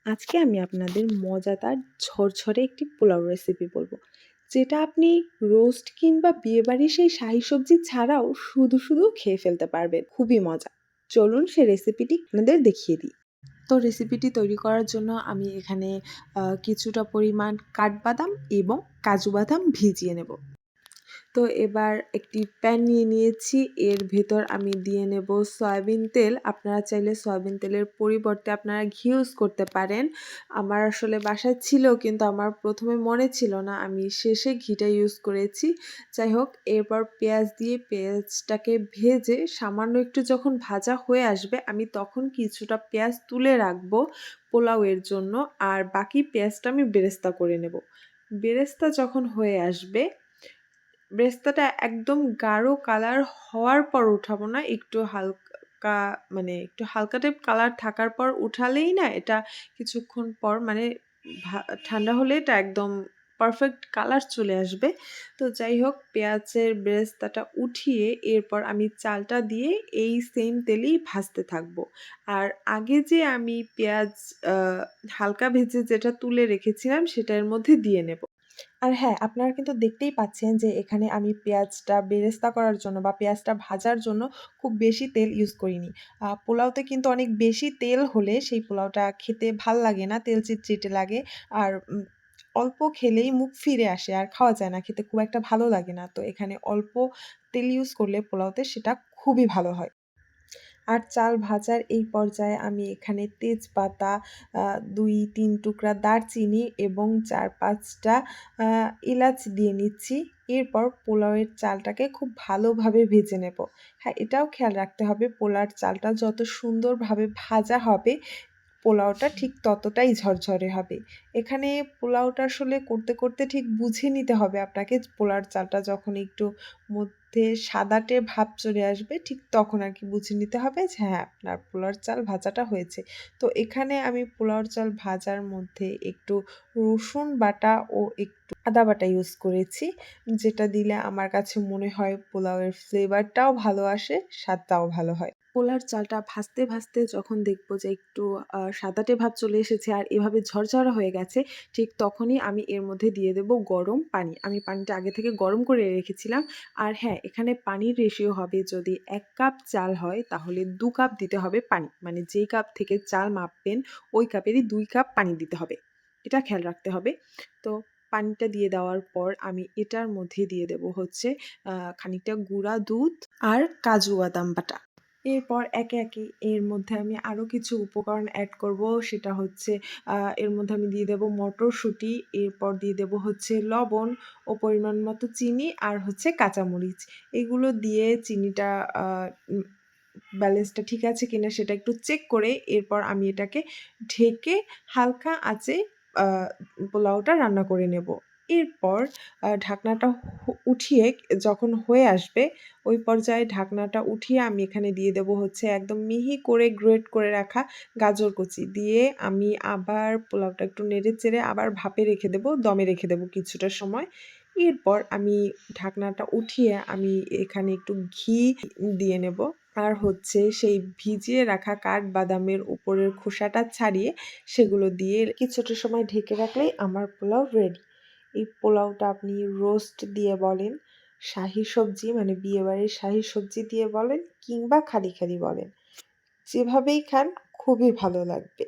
আজকে আমি আপনাদের মজাদার ঝরঝরে একটি পোলাও রেসিপি বলবো, যেটা আপনি রোস্ট কিংবা বিয়েবাড়ির সেই শাহী সবজি ছাড়াও শুধু খেয়ে ফেলতে পারবেন। খুবই মজা। চলুন সে রেসিপিটি আপনাদের দেখিয়ে দিই। তো রেসিপিটি তৈরি করার জন্য আমি এখানে কিছুটা পরিমাণ কাঠবাদাম এবং কাজু বাদাম ভিজিয়ে নেব। তো এবার একটি প্যান নিয়ে নিয়েছি, এর ভেতর আমি দিয়ে নেব সয়াবিন তেল। আপনারা চাইলে সয়াবিন তেলের পরিবর্তে আপনারা ঘি ইউজ করতে পারেন। আমার আসলে বাসায় ছিল, কিন্তু আমার প্রথমে মনে ছিল না, আমি শেষে ঘিটা ইউজ করেছি। যাই হোক, এরপর পেঁয়াজ দিয়ে পেঁয়াজটাকে ভেজে সামান্য একটু যখন ভাজা হয়ে আসবে, আমি তখন কিছুটা পেঁয়াজ তুলে রাখবো পোলাওয়ের জন্য, আর বাকি পেঁয়াজটা আমি বেরেস্তা করে নেব। বেরেস্তা যখন হয়ে আসবে, বেরেস্তাটা একদম গাঢ় কালার হওয়ার পর উঠাবো না, একটু হালকা একটু হালকা টাইপ কালার থাকার পর উঠালেই না এটা কিছুক্ষণ পর ঠান্ডা হলে এটা একদম পারফেক্ট কালার চলে আসবে। তো যাই হোক, পেঁয়াজের বেরেস্তাটা উঠিয়ে এরপর আমি চালটা দিয়ে এই সেম তেলেই ভাজতে থাকবো। আর আগে যে আমি পেঁয়াজ হালকা ভেজে যেটা তুলে রেখেছিলাম সেটা এর মধ্যে দিয়ে নেব। আর হ্যাঁ, আপনারা কিন্তু দেখতেই পাচ্ছেন যে এখানে আমি পেঁয়াজটা বেরেস্তা করার জন্য বা পেঁয়াজটা ভাজার জন্য খুব বেশি তেল ইউজ করিনি। পোলাওতে কিন্তু অনেক বেশি তেল হলে সেই পোলাওটা খেতে ভাল লাগে না, তেল চিটচিটে লাগে। আর অল্প খেলেই মুখ ফিরে আসে, আর খাওয়া যায় না, খেতে খুব একটা ভালো লাগে না। তো এখানে অল্প তেল ইউজ করলে পোলাওতে সেটা খুবই ভালো হয়। আর চাল ভাজার এই পর্যায়ে আমি এখানে তেজপাতা, ২-৩ টুকরা দারচিনি এবং ৪-৫ টা এলাচ দিয়ে নিচ্ছি। এরপর পোলাওয়ের চালটাকে খুব ভালোভাবে ভেজে নেব। হ্যাঁ, এটাও খেয়াল রাখতে হবে, পোলাওর চালটা যত সুন্দরভাবে ভাজা হবে, পোলাওটা ঠিক ততটাই ঝরঝরে হবে। এখানে পোলাওটা আসলে করতে ঠিক বুঝে নিতে হবে আপনাকে, পোলাওর চালটা যখন একটু মধ্যে সাদাটে ভাব চলে আসবে, ঠিক তখন আরকি বুঝে নিতে হবে যে হ্যাঁ, আপনার পোলাওর চাল ভাজাটা হয়েছে। তো এখানে আমি পোলাওর চাল ভাজার মধ্যে একটু রসুন বাটা ও একটু আদা বাটা ইউজ করেছি, যেটা দিলে আমার কাছে মনে হয় পোলাওয়ের ফ্লেভারটাও ভালো আসে, স্বাদটাও ভালো হয়। পোলার চালটা ভাজতে যখন দেখবো যে একটু সাদাটে ভাব চলে এসেছে আর এভাবে ঝরঝরা হয়ে গেছে, ঠিক তখনই আমি এর মধ্যে দিয়ে দেব গরম পানি। আমি পানিটা আগে থেকে গরম করে রেখেছিলাম। আর হ্যাঁ, এখানে পানির রেশিও হবে, যদি ১ কাপ চাল হয় তাহলে ২ কাপ দিতে হবে পানি। মানে যেই কাপ থেকে চাল মাপবেন ওই কাপেরই ২ কাপ পানি দিতে হবে। এটা খেয়াল রাখতে হবে। তো পানিটা দিয়ে দেওয়ার পর আমি এটার মধ্যে দিয়ে দেব হচ্ছে খানিকটা গুঁড়া দুধ আর কাজু বাদাম বাটা। এরপর একে এর মধ্যে আমি আরও কিছু উপকরণ অ্যাড করব, সেটা হচ্ছে এর মধ্যে আমি দিয়ে দেব মটরশুঁটি, এরপর দিয়ে দেব হচ্ছে লবণ ও পরিমাণ মতো চিনি, আর হচ্ছে কাঁচামরিচ। এগুলো দিয়ে চিনিটা আ উম ব্যালেন্সটা ঠিক আছে কিনা সেটা একটু চেক করে এরপর আমি এটাকে ঢেকে হালকা আঁচে আ পোলাওটা রান্না করে নেব। এরপর ঢাকনাটা উঠিয়ে যখন হয়ে আসবে, ওই পর্যায়ে ঢাকনাটা উঠিয়ে আমি এখানে দিয়ে দেব হচ্ছে একদম মিহি করে গ্রেট করে রাখা গাজর কুচি। দিয়ে আমি আবার পোলাওটা একটু নেড়ে-চেড়ে আবার ভাপে রেখে দেব, দমে রেখে দেব কিছুটা সময়। এরপর আমি ঢাকনাটা উঠিয়ে আমি এখানে একটু ঘি দিয়ে নেব। আর হচ্ছে সেই ভিজিয়ে রাখা কাঠবাদামের উপরের খোসাটা ছাড়িয়ে সেগুলো দিয়ে কিছুটা সময় ঢেকে রাখলেই আমার পোলাও রেডি। এই পোলাওটা আপনি রোস্ট দিয়ে বলেন, শাহী সবজি বিয়েবাড়ির শাহী সবজি দিয়ে বলেন, কিংবা খালি বলেন, যেভাবেই খান খুবই ভালো লাগবে।